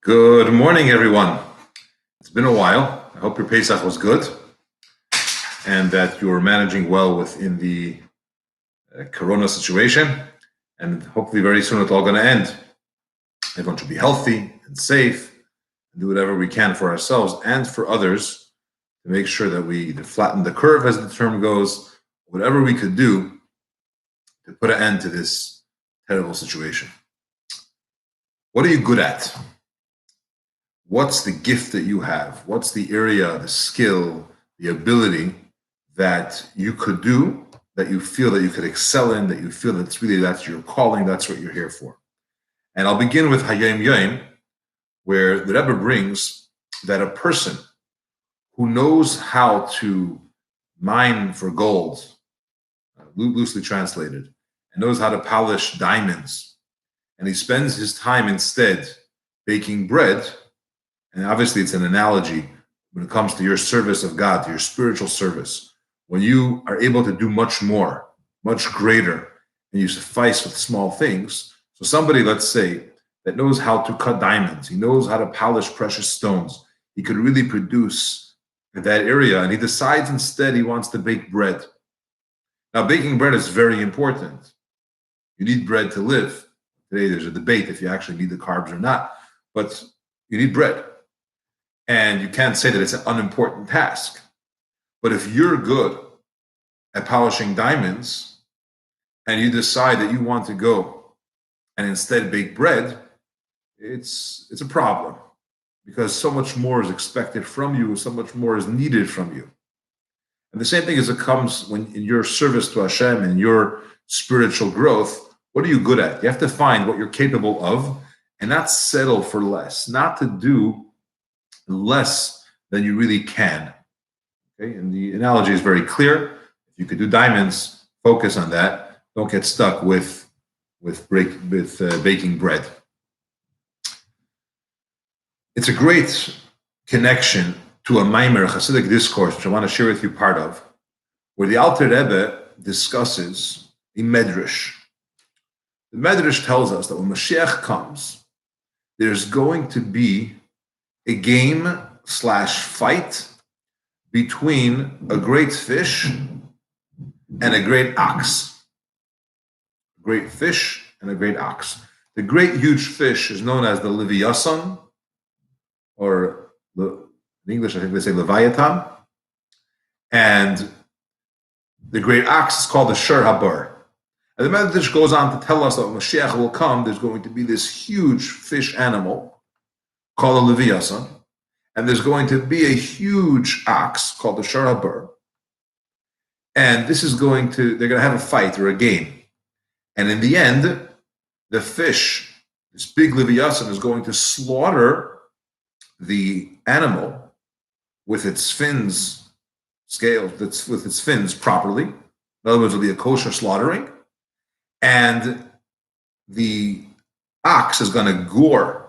Good morning, everyone. It's been a while. I hope your Pesach was good and that you're managing well within the Corona situation. And hopefully, very soon, it's all going to end. Everyone should be healthy and safe and do whatever we can for ourselves and for others to make sure that we either flatten the curve, as the term goes, whatever we could do to put an end to this terrible situation. What are you good at? What's the gift that you have? What's the area, the skill, the ability that you could do, that you feel that you could excel in, that you feel that's your calling, that's what you're here for? And I'll begin with Hayom Yom, where the Rebbe brings that a person who knows how to mine for gold, loosely translated, and knows how to polish diamonds, and he spends his time instead baking bread. And obviously, it's an analogy when it comes to your service of God, to your spiritual service. When you are able to do much more, much greater, and you suffice with small things. So somebody, let's say, that knows how to cut diamonds, he knows how to polish precious stones, he could really produce in that area, and he decides instead he wants to bake bread. Now, baking bread is very important. You need bread to live. Today, there's a debate if you actually need the carbs or not, but you need bread. And you can't say that it's an unimportant task. But if you're good at polishing diamonds and you decide that you want to go and instead bake bread, it's a problem because so much more is expected from you, so much more is needed from you. And the same thing as it comes when in your service to Hashem and your spiritual growth, what are you good at? You have to find what you're capable of and not settle for less, not to do less than you really can. Okay, and the analogy is very clear. If you could do diamonds, focus on that. Don't get stuck with baking bread. It's a great connection to a Maimer, Hasidic discourse, which I want to share with you part of, where the Alter Rebbe discusses a medrash. The medrash tells us that when Mashiach comes, there's going to be a game/fight between a great fish and a great ox. A great fish and a great ox. The great huge fish is known as the Leviathan, or in English I think they say Leviathan, and the great ox is called the Shur Habar. And the Medrash goes on to tell us that when Mashiach will come, there's going to be this huge fish animal called a Leviathan, and there's going to be a huge ox called the Shur Habar, and they're going to have a fight or a game, and in the end, the fish, this big Leviathan, is going to slaughter the animal with its fins scaled, with its fins properly. In other words, it'll be a kosher slaughtering, and the ox is going to gore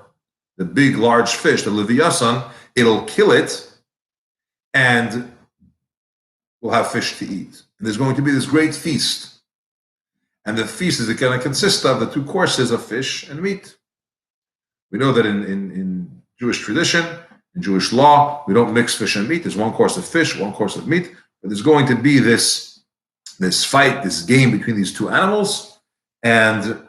the big, large fish, the Leviathan. It'll kill it, and we'll have fish to eat. And there's going to be this great feast. And the feast is going to consist of the two courses of fish and meat. We know that in Jewish tradition, in Jewish law, we don't mix fish and meat. There's one course of fish, one course of meat. But there's going to be this fight, this game between these two animals, and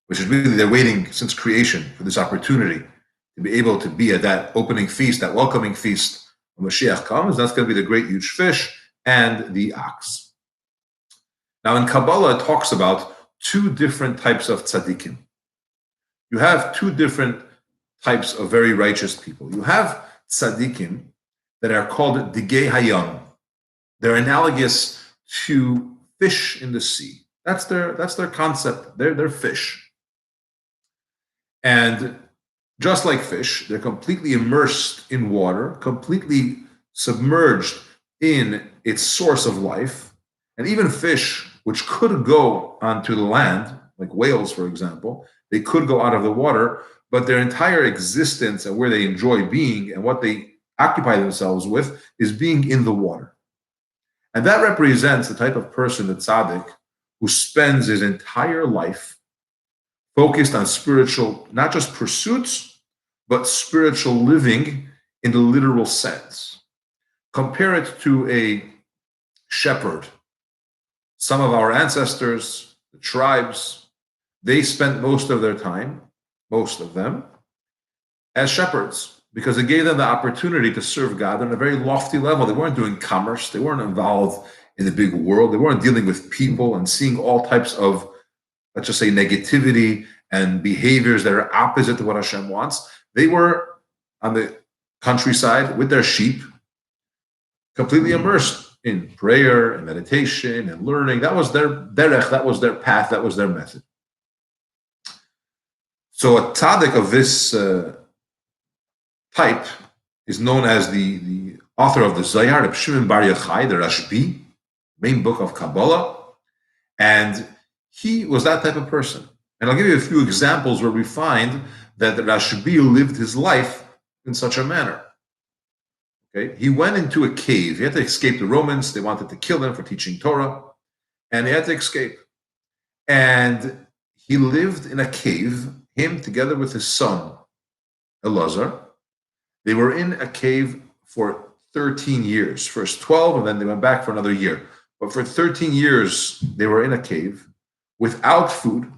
which is really they're waiting since creation for this opportunity to be able to be at that opening feast, that welcoming feast when Mashiach comes. That's going to be the great huge fish and the ox. Now in Kabbalah, it talks about two different types of tzaddikim. You have two different types of very righteous people. You have tzaddikim that are called digei hayam. They're analogous to fish in the sea. That's their concept. They're fish. And just like fish, they're completely immersed in water, completely submerged in its source of life. And even fish, which could go onto the land, like whales, for example, they could go out of the water, but their entire existence and where they enjoy being and what they occupy themselves with is being in the water. And that represents the type of person, the tzaddik, who spends his entire life focused on spiritual, not just pursuits, but spiritual living in the literal sense. Compare it to a shepherd. Some of our ancestors, the tribes, they spent most of their time, most of them, as shepherds because it gave them the opportunity to serve God on a very lofty level. They weren't doing commerce, they weren't involved in the big world, they weren't dealing with people and seeing all types of, let's just say, negativity and behaviors that are opposite to what Hashem wants. They were on the countryside with their sheep, completely immersed in prayer and meditation and learning. That was their derech, that was their path, that was their method. So a tzaddik of this type is known as the author of the Zohar, Rabbi Shimon Bar Yochai, the Rabbi, main book of Kabbalah, and he was that type of person. And I'll give you a few examples where we find that the Rabbi lived his life in such a manner. Okay, he went into a cave. He had to escape the Romans. They wanted to kill him for teaching Torah, and he had to escape. And he lived in a cave, him together with his son, Elazar. They were in a cave for 13 years, first 12, and then they went back for another year. But for 13 years, they were in a cave without food.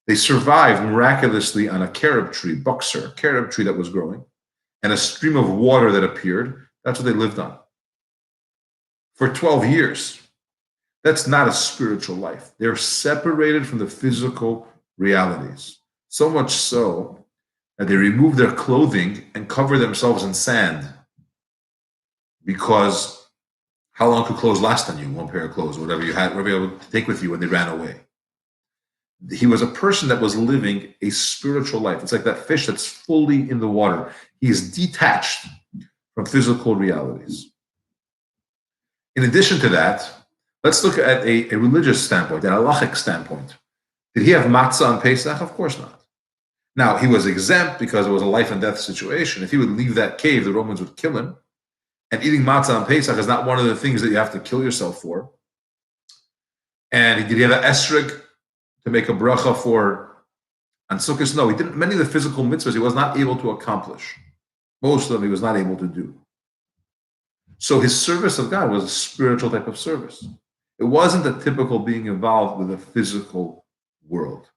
They survived miraculously on a carob tree, boxer, a carob tree that was growing, and a stream of water that appeared. That's what they lived on for 12 years. That's not a spiritual life. They're separated from the physical realities. So much so that they remove their clothing and cover themselves in sand. Because how long could clothes last on you? One pair of clothes, whatever you had, whatever you were able to take with you when they ran away. He was a person that was living a spiritual life. It's like that fish that's fully in the water. He is detached from physical realities. In addition to that, let's look at a religious standpoint, an halachic standpoint. Did he have matzah on Pesach? Of course not. Now, he was exempt because it was a life and death situation. If he would leave that cave, the Romans would kill him. And eating matzah on Pesach is not one of the things that you have to kill yourself for. And did he have an esrog to make a bracha for on Sukkot? No, he didn't. Many of the physical mitzvahs he was not able to accomplish. Most of them he was not able to do. So his service of God was a spiritual type of service. It wasn't a typical being involved with the physical world.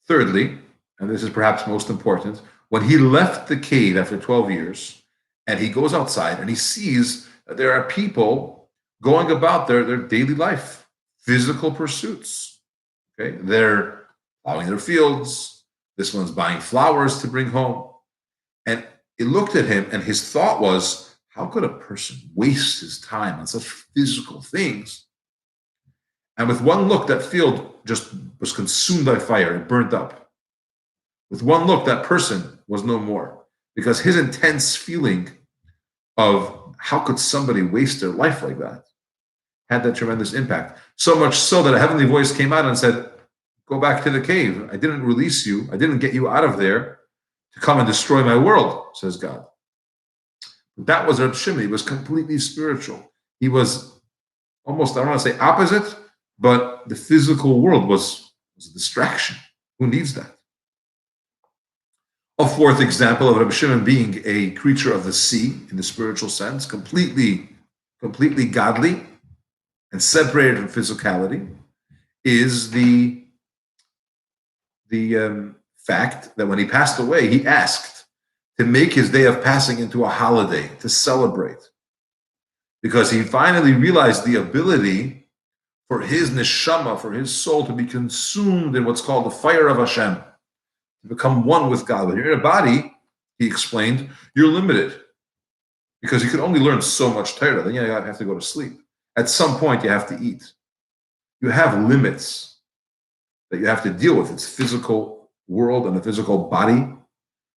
Thirdly, and this is perhaps most important, when he left the cave after 12 years and he goes outside and he sees that there are people going about their daily life, physical pursuits. Okay, they're plowing their fields. This one's buying flowers to bring home. And he looked at him and his thought was, how could a person waste his time on such physical things? And with one look, that field just was consumed by fire. It burnt up. With one look, that person was no more. Because his intense feeling of how could somebody waste their life like that had that tremendous impact. So much so that a heavenly voice came out and said, go back to the cave. I didn't release you. I didn't get you out of there to come and destroy my world, says God. That was Reb Shimon. He was completely spiritual. He was almost, I don't want to say opposite, but the physical world was a distraction. Who needs that? A fourth example of Reb Shimon being a creature of the sea in the spiritual sense, completely godly and separated from physicality, is the fact that when he passed away, he asked to make his day of passing into a holiday, to celebrate. Because he finally realized the ability for his neshama, for his soul to be consumed in what's called the fire of Hashem, to become one with God. When you're in a body, he explained, you're limited. Because you can only learn so much Torah, then you have to go to sleep. At some point, you have to eat. You have limits that you have to deal with. It's physical world and the physical body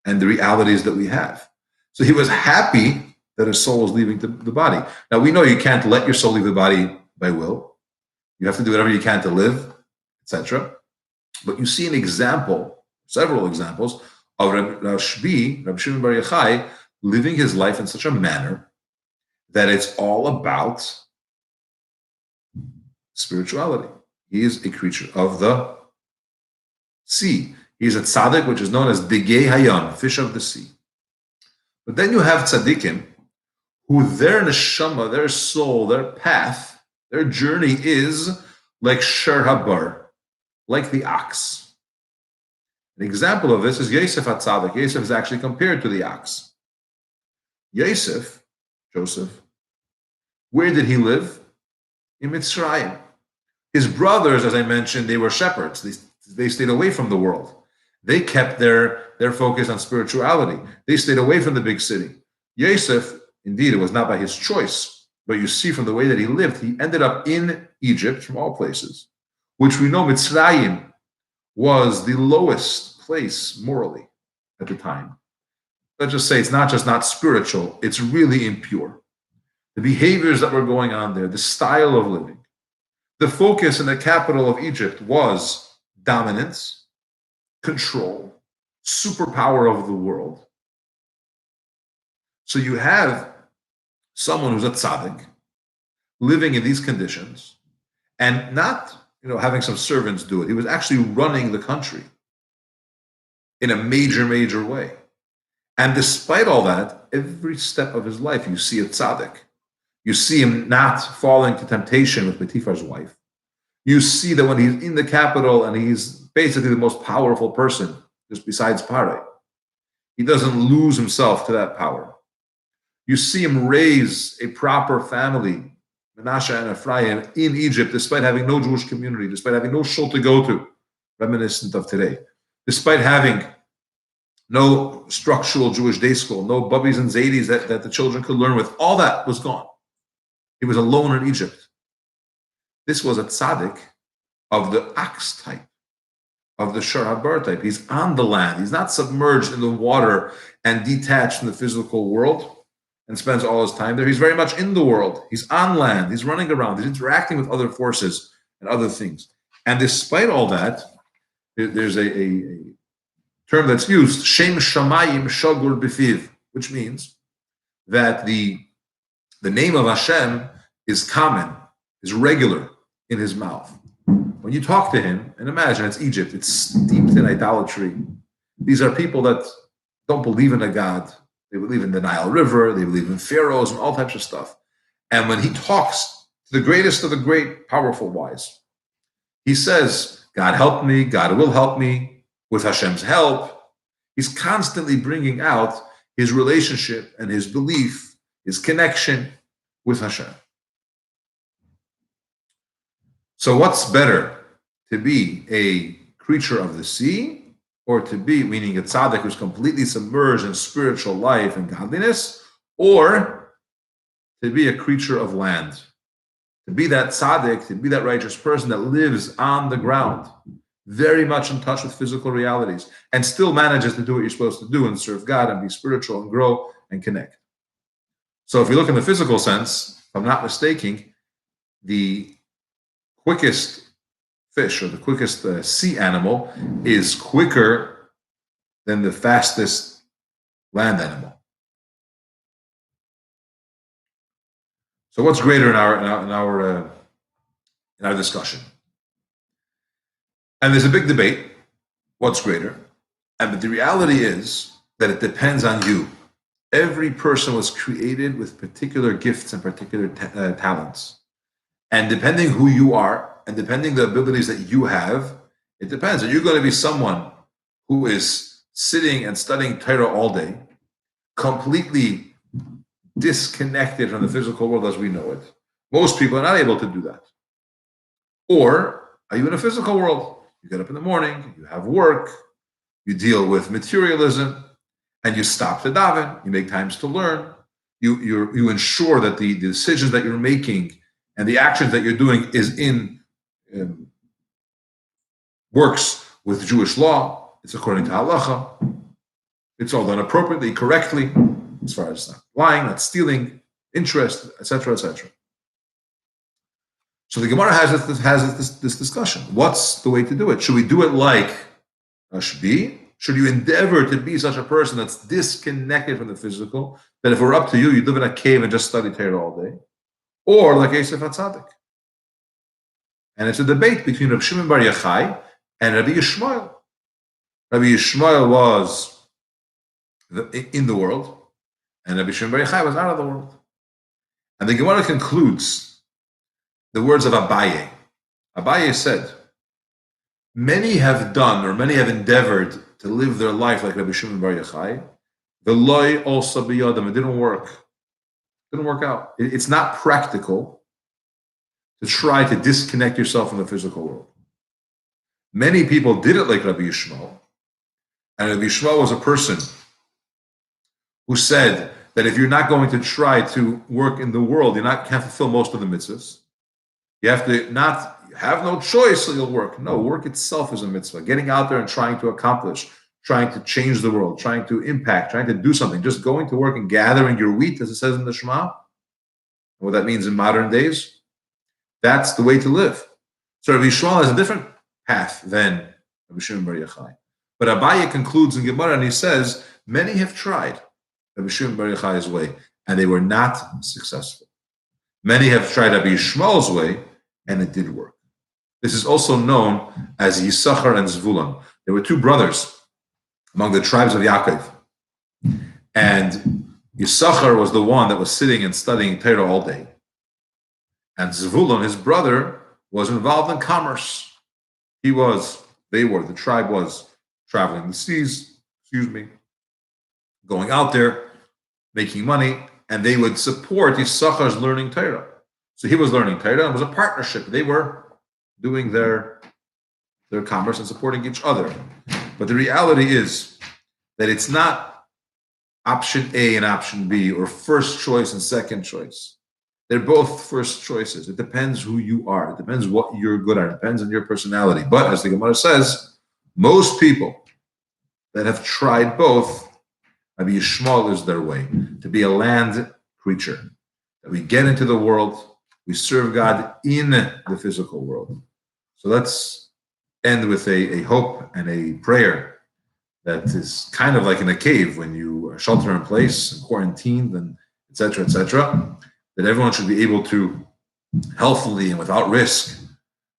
and the realities that we have. So he was happy that his soul was leaving the body. Now, we know you can't let your soul leave the body by will. You have to do whatever you can to live, etc. But you see an example, several examples, of Rabbi Shimon Bar Yochai, living his life in such a manner that it's all about spirituality. He is a creature of the sea. He's a tzaddik, which is known as Digei Hayam, fish of the sea. But then you have tzaddikim, who their neshama, their soul, their path, their journey is like Sher Habar, like the ox. An example of this is Yosef HaTzadik. Yosef is actually compared to the ox. Joseph, where did he live? In Mitzrayim. His brothers, as I mentioned, they were shepherds. They stayed away from the world. They kept their focus on spirituality. They stayed away from the big city. Yosef, indeed, it was not by his choice, but you see from the way that he lived, he ended up in Egypt, from all places, which we know Mitzrayim was the lowest place morally at the time. Let's just say it's not just not spiritual, it's really impure. The behaviors that were going on there, the style of living, the focus in the capital of Egypt was dominance, control, superpower of the world. So you have someone who's a tzaddik living in these conditions and not having some servants do it. He was actually running the country in a major way. And despite all that, every step of his life, you see a tzaddik. You see him not falling to temptation with Potiphar's wife. You see that when he's in the capital and he's basically the most powerful person, just besides Pare, he doesn't lose himself to that power. You see him raise a proper family, Menashe and Ephraim, in Egypt, despite having no Jewish community, despite having no shul to go to, reminiscent of today, despite having no structural Jewish day school, no bubbies and zaydis that the children could learn with. All that was gone. He was alone in Egypt. This was a tzaddik of the ox type, of the Sher Habar type. He's on the land. He's not submerged in the water and detached from the physical world and spends all his time there. He's very much in the world. He's on land. He's running around. He's interacting with other forces and other things. And despite all that, there's a term that's used, Shem Shamayim Shagur B'fiv, which means that the name of Hashem is common, is regular in his mouth. When you talk to him, and imagine it's Egypt, it's steeped in idolatry. These are people that don't believe in a God. They believe in the Nile River, they believe in pharaohs and all types of stuff. And when he talks to the greatest of the great, powerful wise, he says, God help me, God will help me, with Hashem's help. He's constantly bringing out his relationship and his belief, his connection with Hashem. So what's better, to be a creature of the sea, or to be, meaning a tzaddik who's completely submerged in spiritual life and godliness, or to be a creature of land, to be that tzaddik, to be that righteous person that lives on the ground, very much in touch with physical realities, and still manages to do what you're supposed to do and serve God and be spiritual and grow and connect. So if you look in the physical sense, if I'm not mistaken, the quickest fish or the quickest sea animal is quicker than the fastest land animal. So what's greater in our discussion? And there's a big debate, what's greater? But the reality is that it depends on you. Every person was created with particular gifts and particular talents. And depending who you are, and depending the abilities that you have, it depends. Are you going to be someone who is sitting and studying Torah all day, completely disconnected from the physical world as we know it? Most people are not able to do that. Or are you in a physical world? You get up in the morning, you have work, you deal with materialism, and you stop to daven, you make times to learn, you ensure that the decisions that you're making and the actions that you're doing is in works with Jewish law, it's according to halacha, it's all done appropriately, correctly, as far as not lying, not stealing, interest, etc., etc. So the Gemara has this discussion. What's the way to do it? Should we do it like Rashbi? Should you endeavor to be such a person that's disconnected from the physical, that if it were up to you, you'd live in a cave and just study Torah all day? Or like Yosef HaTzadik? And it's a debate between Rabbi Shimon Bar Yochai and Rabbi Yishmael. Rabbi Yishmael was in the world, and Rabbi Shimon Bar Yochai was out of the world. And the Gemara concludes the words of Abaye. Abaye said, many have done, or many have endeavored to live their life like Rabbi Shimon Bar Yochai. The loy also biyadam. It didn't work. It didn't work out. It's not practical to try to disconnect yourself from the physical world. Many people did it like Rabbi Yishmael. And Rabbi Yishmael was a person who said that if you're not going to try to work in the world, can't fulfill most of the mitzvahs. You have to have no choice, so you'll work. No, work itself is a mitzvah. Getting out there and trying to accomplish, trying to change the world, trying to impact, trying to do something, just going to work and gathering your wheat, as it says in the Shema, what that means in modern days, that's the way to live. So Rabbi Yishmael has a different path than Rabbi Shimon Bar Yochai. But Abaye concludes in Gemara and he says, many have tried Rabbi Shimon Bar Yochai's way, and they were not successful. Many have tried Rabbi Yishmael's way, and it did work. This is also known as Yisachar and Zvulun. There were two brothers among the tribes of Yaakov. And Yisachar was the one that was sitting and studying Torah all day. And Zvulun, his brother, was involved in commerce. The tribe was traveling the seas, going out there, making money, and they would support Yisachar's learning Torah. So he was learning Torah, and it was a partnership. They were doing their commerce and supporting each other. But the reality is that it's not option A and option B, or first choice and second choice. They're both first choices. It depends who you are. It depends what you're good at. It depends on your personality. But as the Gemara says, most people that have tried both, Rabbi Yishmael is their way, to be a land creature. That we get into the world, we serve God in the physical world. So let's end with a hope and a prayer that is kind of like in a cave when you are shelter in place and quarantined and etc., that everyone should be able to healthily and without risk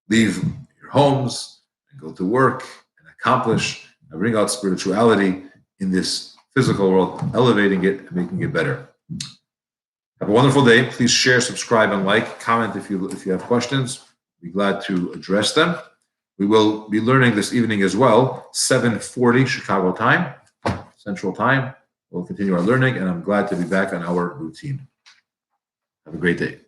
leave your homes and go to work and accomplish and bring out spirituality in this physical world, elevating it and making it better. Have a wonderful day. Please share, subscribe, and like. Comment if you have questions. Be glad to address them. We will be learning this evening as well, 7:40 Chicago time, Central Time. We'll continue our learning, and I'm glad to be back on our routine. Have a great day.